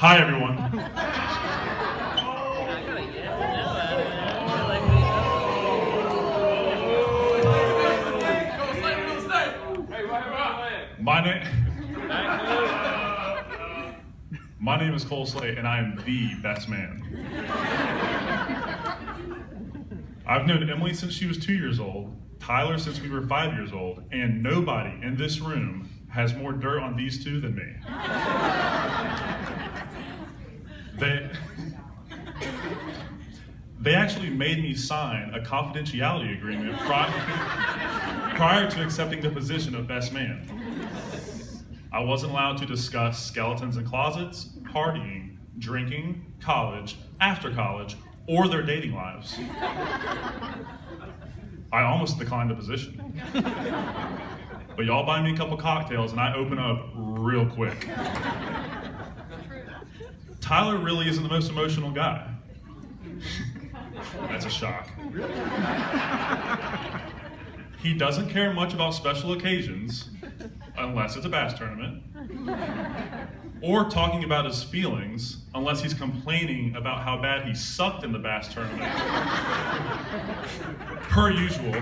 Hi, everyone. My name is Cole Slate, and I am the best man. I've known Emily since she was 2 years old, Tyler since we were 5 years old, and nobody in this room has more dirt on these two than me. They actually made me sign a confidentiality agreement prior to accepting the position of best man. I wasn't allowed to discuss skeletons in closets, partying, drinking, college, after college, or their dating lives. I almost declined the position. But y'all buy me a couple cocktails and I open up real quick. Tyler really isn't the most emotional guy. That's a shock. He doesn't care much about special occasions, unless it's a bass tournament, or talking about his feelings, unless he's complaining about how bad he sucked in the bass tournament. Per usual.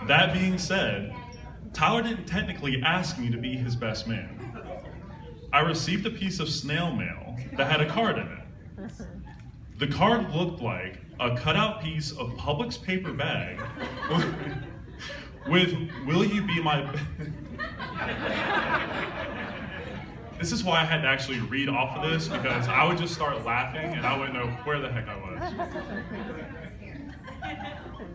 That being said, Tyler didn't technically ask me to be his best man. I received a piece of snail mail that had a card in it. The card looked like a cutout piece of Publix paper bag with "Will you be my..." This is why I had to actually read off of this, because I would just start laughing and I wouldn't know where the heck I was.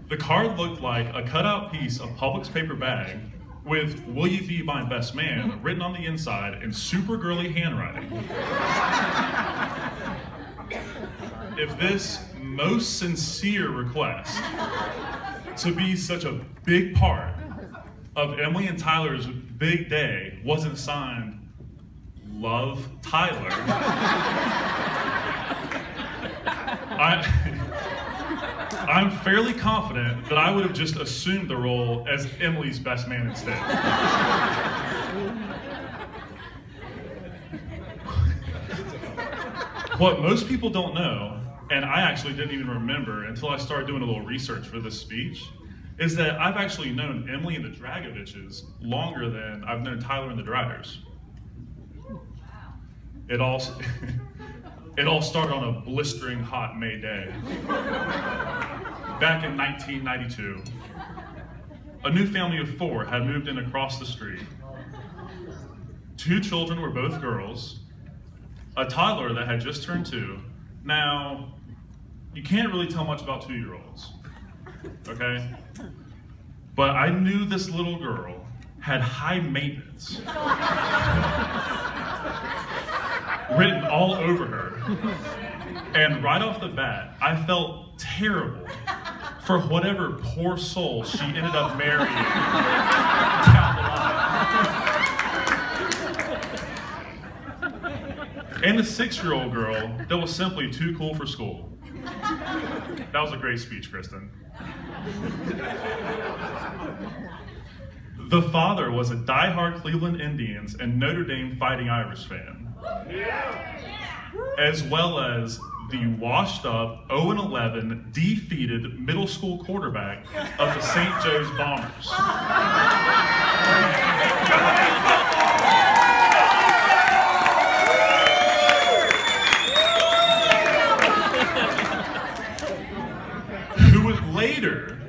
The card looked like a cutout piece of Publix paper bag with "Will you be my best man" written on the inside in super girly handwriting. If this most sincere request to be such a big part of Emily and Tyler's big day wasn't signed "Love, Tyler," I'm fairly confident that I would have just assumed the role as Emily's best man instead. What most people don't know, and I actually didn't even remember until I started doing a little research for this speech, is that I've actually known Emily and the Dragoviches longer than I've known Tyler and the Dryers. It all started on a blistering hot May day. Back in 1992, a new family of 4 had moved in across the street. 2 children were both girls, a toddler that had just turned 2. Now, you can't really tell much about 2-year-olds, okay? But I knew this little girl had high maintenance written all over her. And right off the bat, I felt terrible for whatever poor soul she ended up marrying down the line. And a 6-year-old girl that was simply too cool for school. That was a great speech, Kristen. The father was a diehard Cleveland Indians and Notre Dame Fighting Irish fan, as well as the washed-up 0-11 defeated middle school quarterback of the St. Joe's Bombers. Who would later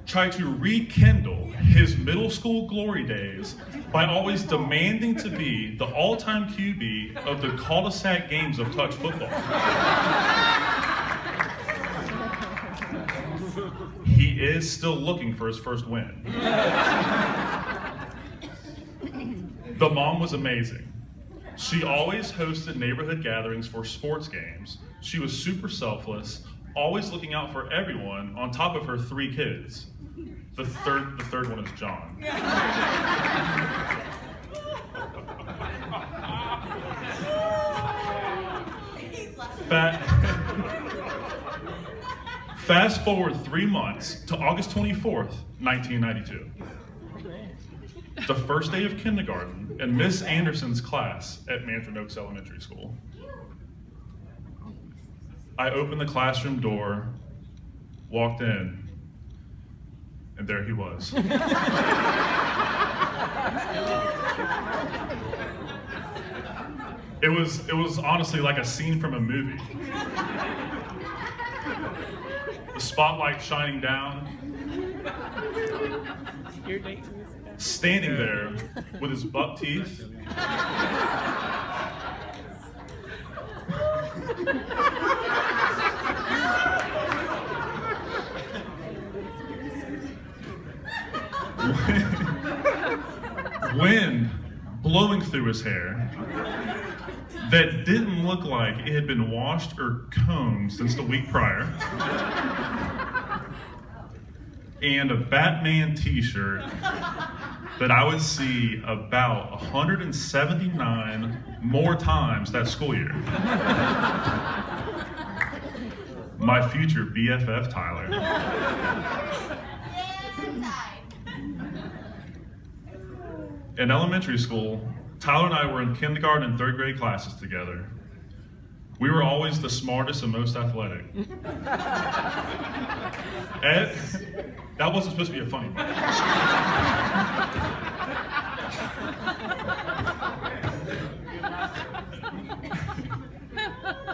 try to rekindle his middle school glory days by always demanding to be the all-time QB of the cul-de-sac games of touch football. He is still looking for his first win. The mom was amazing. She always hosted neighborhood gatherings for sports games. She was super selfless, always looking out for everyone on top of her 3 kids. The third one is John. Fast forward 3 months to August 24th, 1992. the first day of kindergarten in Miss Anderson's class at Mandarin Oaks Elementary School. I opened the classroom door, walked in, and there he was. It was honestly like a scene from a movie. The spotlight shining down, standing there with his buck teeth. Wind blowing through his hair that didn't look like it had been washed or combed since the week prior, and a Batman t-shirt that I would see about 179 more times that school year. My future BFF, Tyler. In elementary school, Tyler and I were in kindergarten and third grade classes together. We were always the smartest and most athletic. Ed, that wasn't supposed to be a funny part.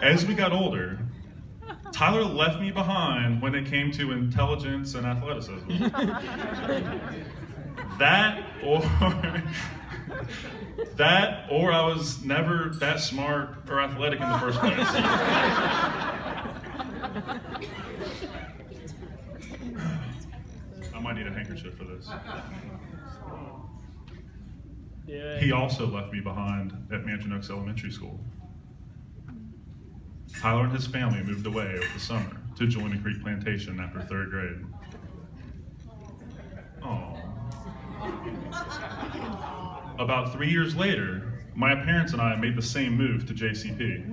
As we got older, Tyler left me behind when it came to intelligence and athleticism. That or I was never that smart or athletic in the first place. I might need a handkerchief for this. Yeah. He also left me behind at Mandarin Oaks Elementary School. Tyler and his family moved away over the summer to Joining Creek Plantation after third grade. Aww. About 3 years later, my parents and I made the same move to JCP.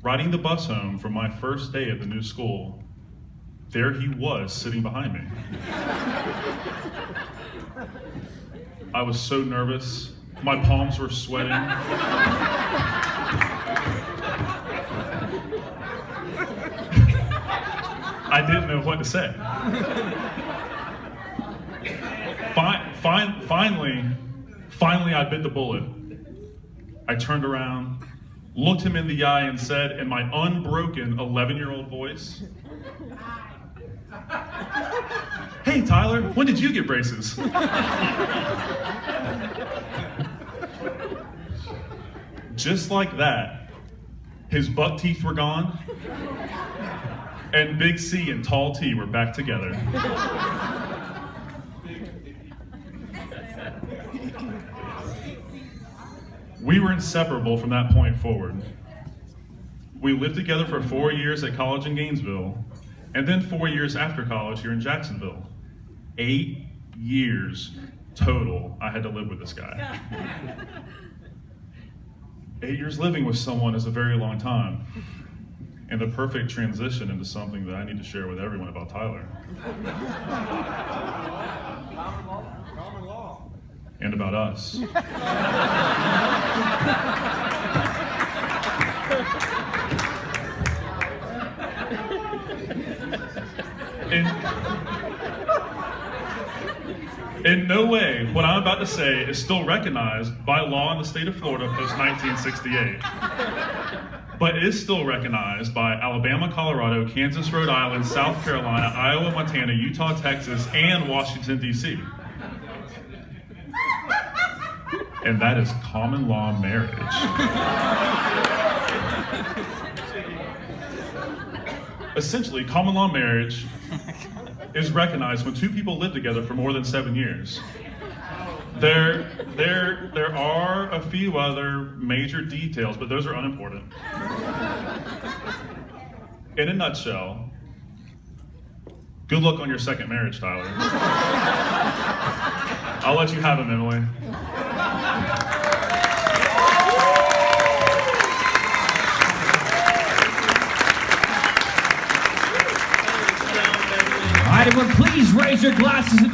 Riding the bus home from my first day at the new school, there he was sitting behind me. I was so nervous. My palms were sweating. I didn't know what to say. Finally, I bit the bullet. I turned around, looked him in the eye, and said in my unbroken 11-year-old voice, "Hey, Tyler, when did you get braces?" Just like that, his buck teeth were gone, and Big C and Tall T were back together. We were inseparable from that point forward. We lived together for 4 years at college in Gainesville, and then 4 years after college here in Jacksonville. 8 years total I had to live with this guy. 8 years living with someone is a very long time, and the perfect transition into something that I need to share with everyone about Tyler. And about us. In no way what I'm about to say is still recognized by law in the state of Florida post 1968. But is still recognized by Alabama, Colorado, Kansas, Rhode Island, South Carolina, Iowa, Montana, Utah, Texas, and Washington, D.C. And that is common law marriage. Essentially, common law marriage is recognized when two people live together for more than 7 years. There are a few other major details, but those are unimportant. In a nutshell, good luck on your second marriage, Tyler. I'll let you have him, Emily. All right, everyone, please raise your glasses at the